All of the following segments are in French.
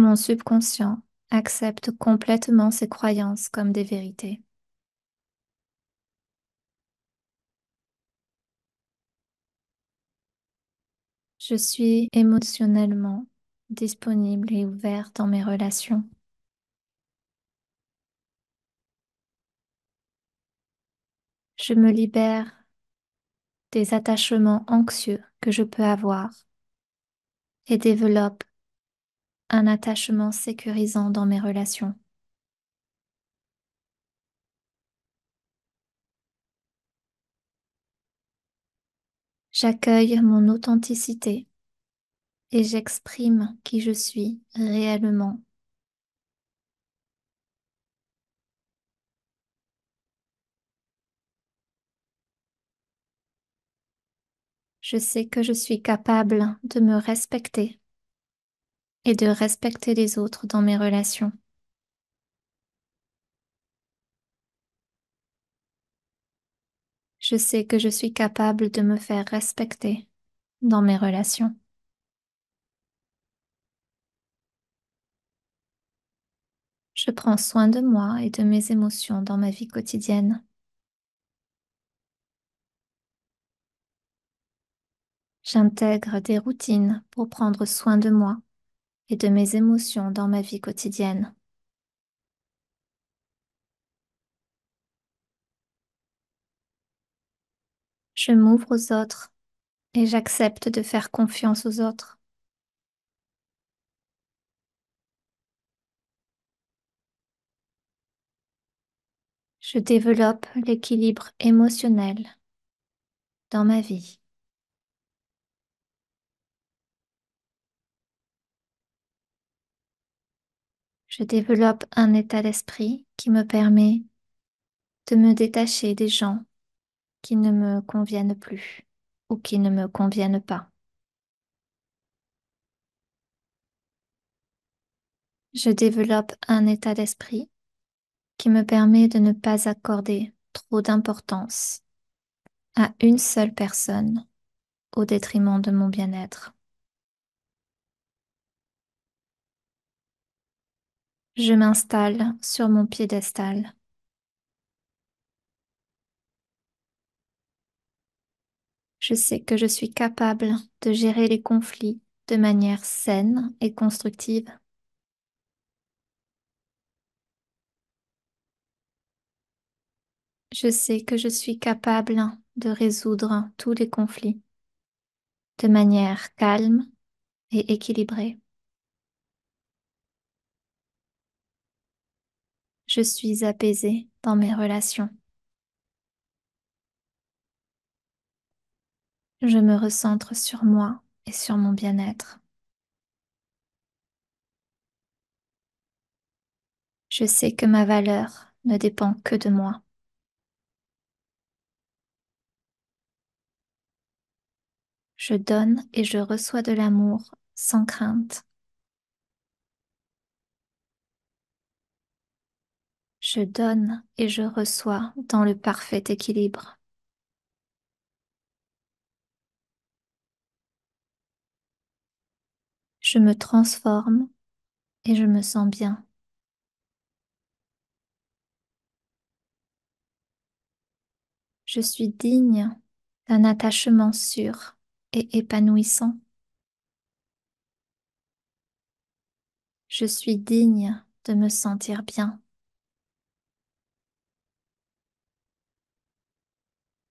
Mon subconscient accepte complètement ces croyances comme des vérités. Je suis émotionnellement disponible et ouverte dans mes relations. Je me libère des attachements anxieux que je peux avoir et développe un attachement sécurisant dans mes relations. J'accueille mon authenticité et j'exprime qui je suis réellement. Je sais que je suis capable de me respecter et de respecter les autres dans mes relations. Je sais que je suis capable de me faire respecter dans mes relations. Je prends soin de moi et de mes émotions dans ma vie quotidienne. J'intègre des routines pour prendre soin de moi et de mes émotions dans ma vie quotidienne. Je m'ouvre aux autres et j'accepte de faire confiance aux autres. Je développe l'équilibre émotionnel dans ma vie. Je développe un état d'esprit qui me permet de me détacher des gens qui ne me conviennent plus ou qui ne me conviennent pas. Je développe un état d'esprit qui me permet de ne pas accorder trop d'importance à une seule personne au détriment de mon bien-être. Je m'installe sur mon piédestal. Je sais que je suis capable de gérer les conflits de manière saine et constructive. Je sais que je suis capable de résoudre tous les conflits de manière calme et équilibrée. Je suis apaisée dans mes relations. Je me recentre sur moi et sur mon bien-être. Je sais que ma valeur ne dépend que de moi. Je donne et je reçois de l'amour sans crainte. Je donne et je reçois dans le parfait équilibre. Je me transforme et je me sens bien. Je suis digne d'un attachement sûr et épanouissant. Je suis digne de me sentir bien.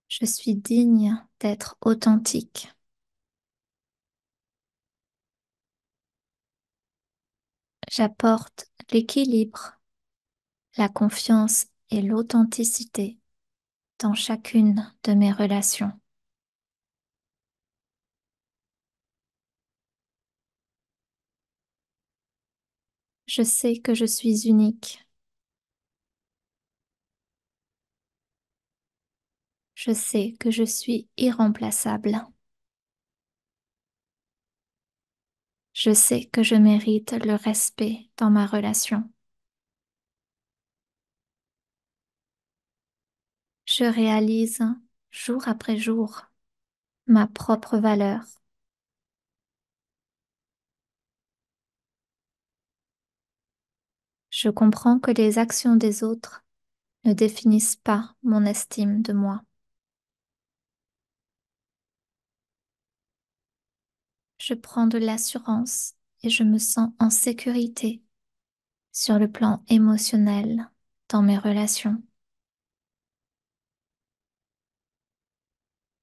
Je suis digne d'être authentique. J'apporte l'équilibre, la confiance et l'authenticité dans chacune de mes relations. Je sais que je suis unique. Je sais que je suis irremplaçable. Je sais que je mérite le respect dans ma relation. Je réalise jour après jour ma propre valeur. Je comprends que les actions des autres ne définissent pas mon estime de moi. Je prends de l'assurance et je me sens en sécurité sur le plan émotionnel dans mes relations.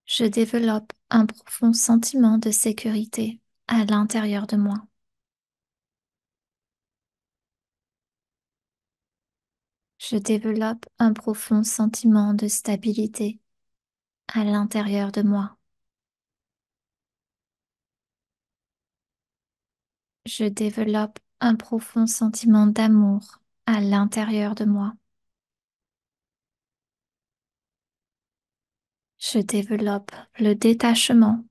Je développe un profond sentiment de sécurité à l'intérieur de moi. Je développe un profond sentiment de stabilité à l'intérieur de moi. Je développe un profond sentiment d'amour à l'intérieur de moi. Je développe le détachement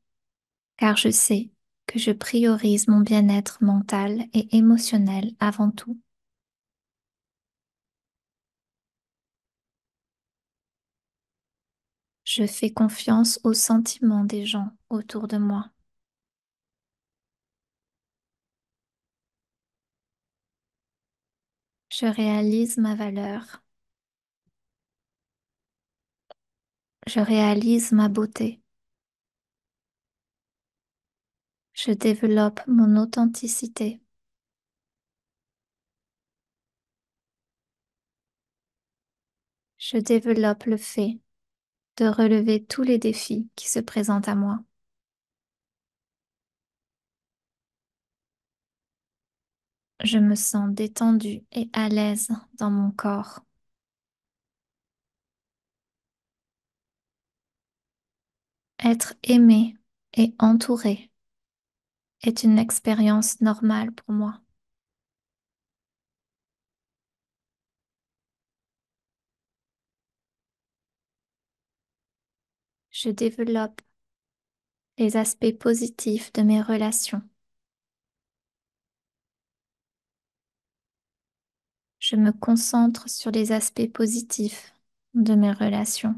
car je sais que je priorise mon bien-être mental et émotionnel avant tout. Je fais confiance aux sentiments des gens autour de moi. Je réalise ma valeur. Je réalise ma beauté. Je développe mon authenticité. Je développe le fait de relever tous les défis qui se présentent à moi. Je me sens détendue et à l'aise dans mon corps. Être aimé et entouré est une expérience normale pour moi. Je développe les aspects positifs de mes relations. Je me concentre sur les aspects positifs de mes relations.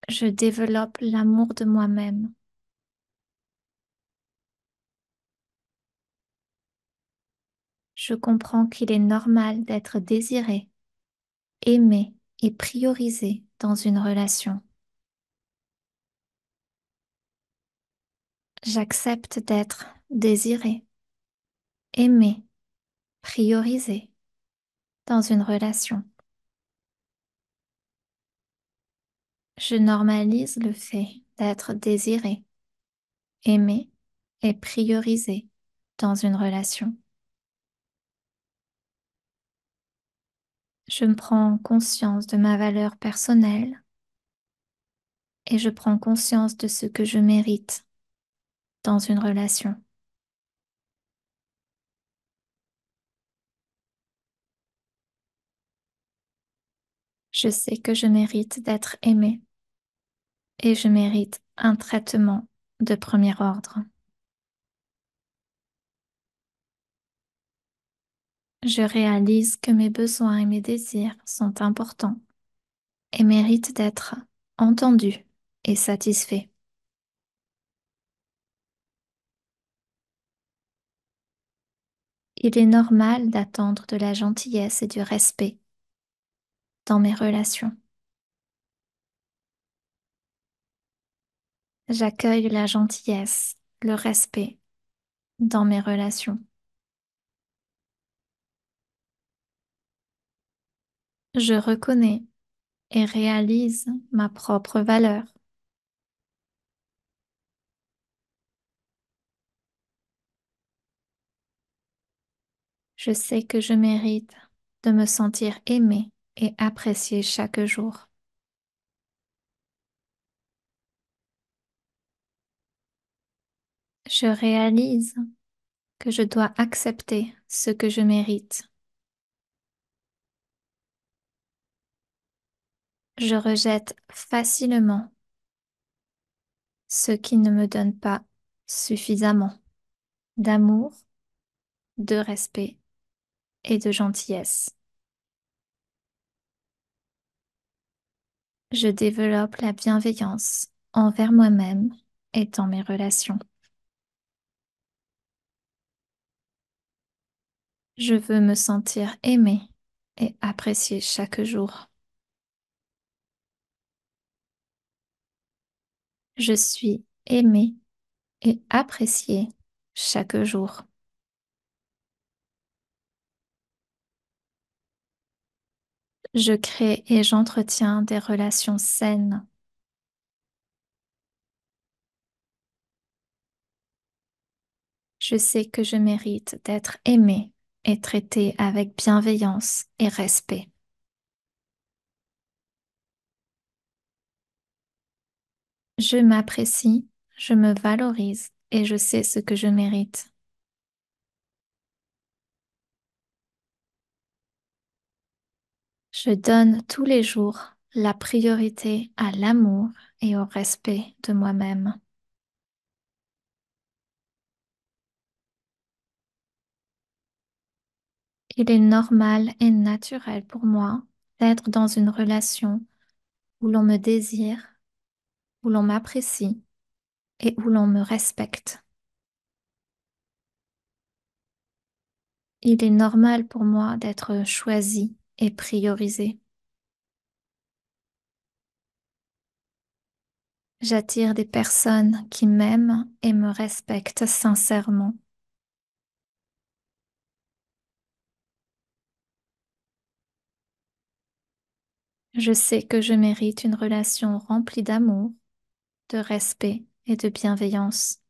Je développe l'amour de moi-même. Je comprends qu'il est normal d'être désiré, aimé et priorisé dans une relation. J'accepte d'être désiré, aimé, priorisé dans une relation. Je normalise le fait d'être désiré, aimé et priorisé dans une relation. Je prends conscience de ma valeur personnelle et je prends conscience de ce que je mérite dans une relation. Je sais que je mérite d'être aimé et je mérite un traitement de premier ordre. Je réalise que mes besoins et mes désirs sont importants et méritent d'être entendus et satisfaits. Il est normal d'attendre de la gentillesse et du respect dans mes relations. J'accueille la gentillesse, le respect dans mes relations. Je reconnais et réalise ma propre valeur. Je sais que je mérite de me sentir aimée et appréciée chaque jour. Je réalise que je dois accepter ce que je mérite. Je rejette facilement ce qui ne me donne pas suffisamment d'amour, de respect et de gentillesse. Je développe la bienveillance envers moi-même et dans mes relations. Je veux me sentir aimée et appréciée chaque jour. Je suis aimée et appréciée chaque jour. Je crée et j'entretiens des relations saines. Je sais que je mérite d'être aimée et traitée avec bienveillance et respect. Je m'apprécie, je me valorise et je sais ce que je mérite. Je donne tous les jours la priorité à l'amour et au respect de moi-même. Il est normal et naturel pour moi d'être dans une relation où l'on me désire, où l'on m'apprécie et où l'on me respecte. Il est normal pour moi d'être choisie et priorisée. J'attire des personnes qui m'aiment et me respectent sincèrement. Je sais que je mérite une relation remplie d'amour, de respect et de bienveillance.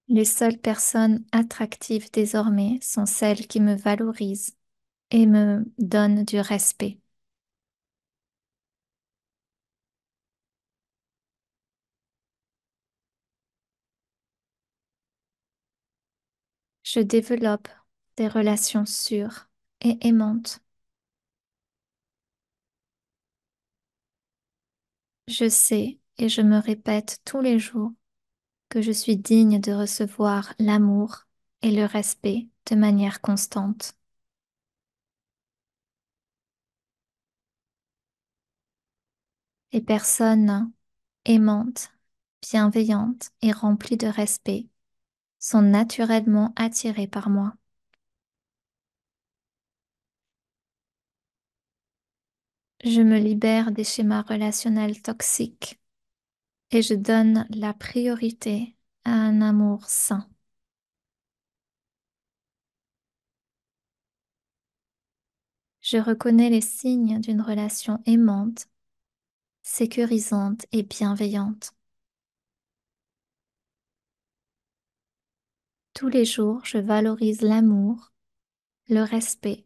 Les seules personnes attractives désormais sont celles qui me valorisent et me donnent du respect. Je développe des relations sûres et aimantes. Je sais et je me répète tous les jours que je suis digne de recevoir l'amour et le respect de manière constante. Les personnes aimantes, bienveillantes et remplies de respect sont naturellement attirées par moi. Je me libère des schémas relationnels toxiques et je donne la priorité à un amour sain. Je reconnais les signes d'une relation aimante, sécurisante et bienveillante. Tous les jours, je valorise l'amour, le respect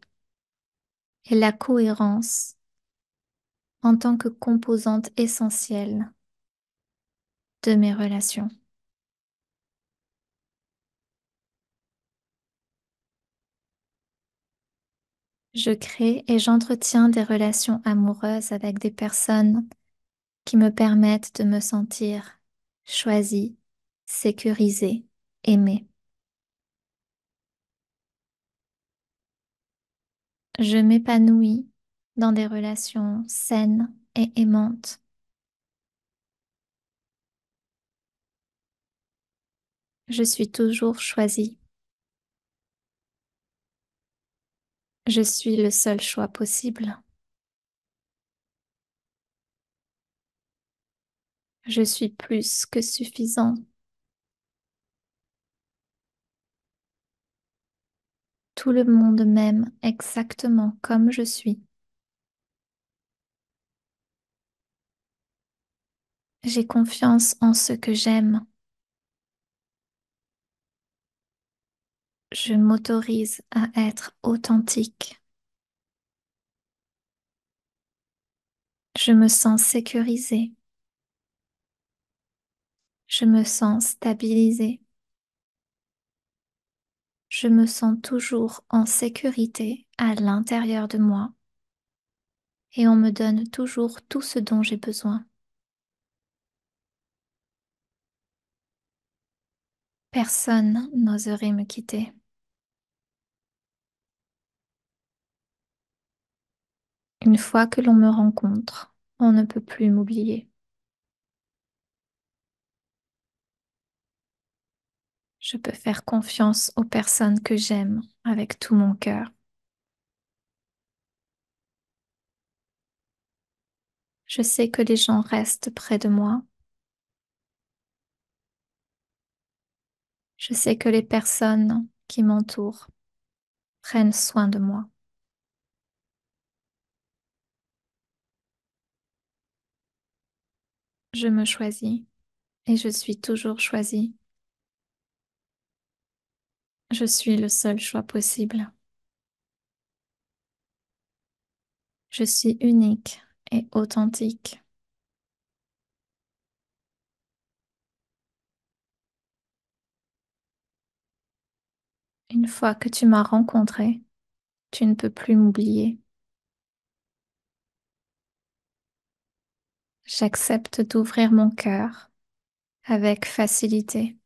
et la cohérence en tant que composante essentielle de mes relations. Je crée et j'entretiens des relations amoureuses avec des personnes qui me permettent de me sentir choisie, sécurisée, aimée. Je m'épanouis dans des relations saines et aimantes. Je suis toujours choisie. Je suis le seul choix possible. Je suis plus que suffisant. Tout le monde m'aime exactement comme je suis. J'ai confiance en ce que j'aime. Je m'autorise à être authentique. Je me sens sécurisée. Je me sens stabilisée. Je me sens toujours en sécurité à l'intérieur de moi et on me donne toujours tout ce dont j'ai besoin. Personne n'oserait me quitter. Une fois que l'on me rencontre, on ne peut plus m'oublier. Je peux faire confiance aux personnes que j'aime avec tout mon cœur. Je sais que les gens restent près de moi. Je sais que les personnes qui m'entourent prennent soin de moi. Je me choisis et je suis toujours choisie. Je suis le seul choix possible. Je suis unique et authentique. Une fois que tu m'as rencontré, tu ne peux plus m'oublier. J'accepte d'ouvrir mon cœur avec facilité.